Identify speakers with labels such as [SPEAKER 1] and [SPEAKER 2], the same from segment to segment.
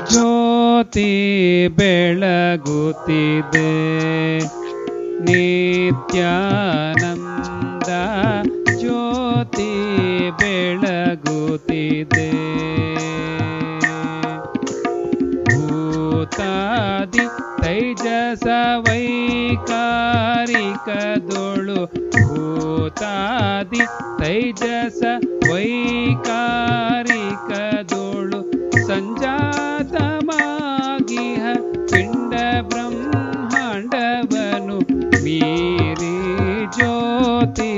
[SPEAKER 1] ಜ್ಯೋತಿ ಬೆಳಗುತ್ತಿದೆ ನಿತ್ಯಾನಂದ ಜ್ಯೋತಿ ಬೆಳಗುತ್ತಿದೆ ಭೂತಾದಿ ತೈಜಸ ವೈಕಾರಿಕದೊಳು ಭೂತಾದಿ ತೈಜಸ ವೈಕಾರಿಕದೊಳು ಸಂಜಾತಮಾಗಿಹ ಪಿಂಡ ಬ್ರಹ್ಮಾಂಡವನು ಮೀರಿ ಜ್ಯೋತಿ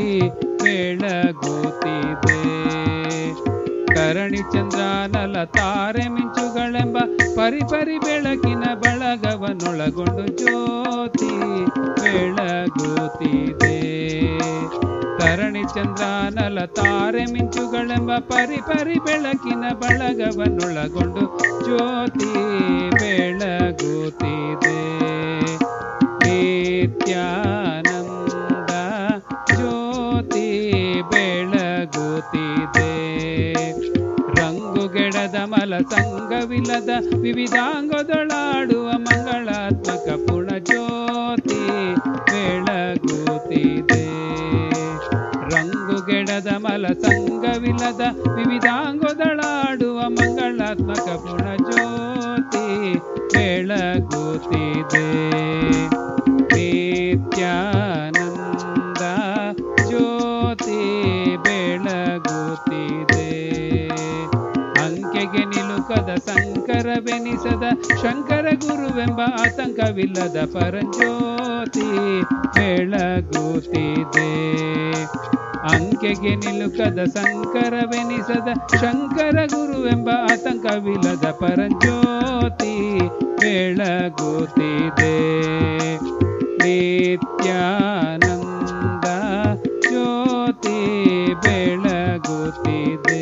[SPEAKER 1] ಬೆಳಗುತ್ತಿದೆ ಕರಣಿ ಚಂದ್ರನಲ ತಾರೆ ಮಿಂಚುಗಳೆಂಬ ಪರಿಪರಿ ಬೆಳಕಿನ ಬಳಗವನ್ನೊಳಗೊಂಡು ಜ್ಯೋತಿ ಬೆಳಗುತ್ತಿದೆ ಕರಣಿ ಚಂದ್ರನಲ ತಾರೆ ಮಿಂಚುಗಳೆಂಬ ಪರಿಪರಿ ಬೆಳಕಿನ ಬಳಗವನ್ನೊಳಗೊಂಡು ಜ್ಯೋತಿ ಬೆಳಗುತ್ತಿದೆ ನಿತ್ಯಾನಂದ ಜ್ಯೋತಿ ಬೆಳಗುತ್ತಿದೆ ರಂಗುಗೆಡದ ಮಲ ಸಂಗವಿಲ್ಲದ ವಿವಿಧಾಂಗದೊಳಾಡುವ ಮಂಗಳಾತ್ಮಕ ಪುಣ ಜ್ಯೋತಿ ಬೆಳಗುತ್ತಿದೆ ರಂಗುಗೆಡದ ಮಲ ಸಂಗವಿಲ್ಲದ ವಿವಿಧಾಂಗದೊಳಾಡುವ ಮಂಗಳಾತ್ಮಕ ಪುಣ ಜ್ಯೋತಿ ಬೆಳಗುತ್ತಿದೆ ನಿತ್ಯಾನಂದ ಜ್ಯೋತಿ ಬೆಳಗುತ್ತಿದೆ ಅಂಕೆಗೆ ನಿಲುಕದ ಸಂಕರವೆನಿಸದ ಶಂಕರ ಗುರುವೆಂಬ ಆತಂಕವಿಲ್ಲದ ಪರಂಜ್ಯೋತಿ ಬೆಳಗುತ್ತಿದೆ ಅಂಕೆಗೆ ನಿಲುಕದ ಸಂಕರವೆನಿಸದ ಶಂಕರ ಗುರುವೆಂಬ ಆತಂಕವಿಲ್ಲದ ಪರಂಜ್ಯೋತಿ ಬೆಳಗುತ್ತಿದೆ ನಿತ್ಯಾನಂದ ಜ್ಯೋತಿ ಬೆಳಗುತ್ತಿದೆ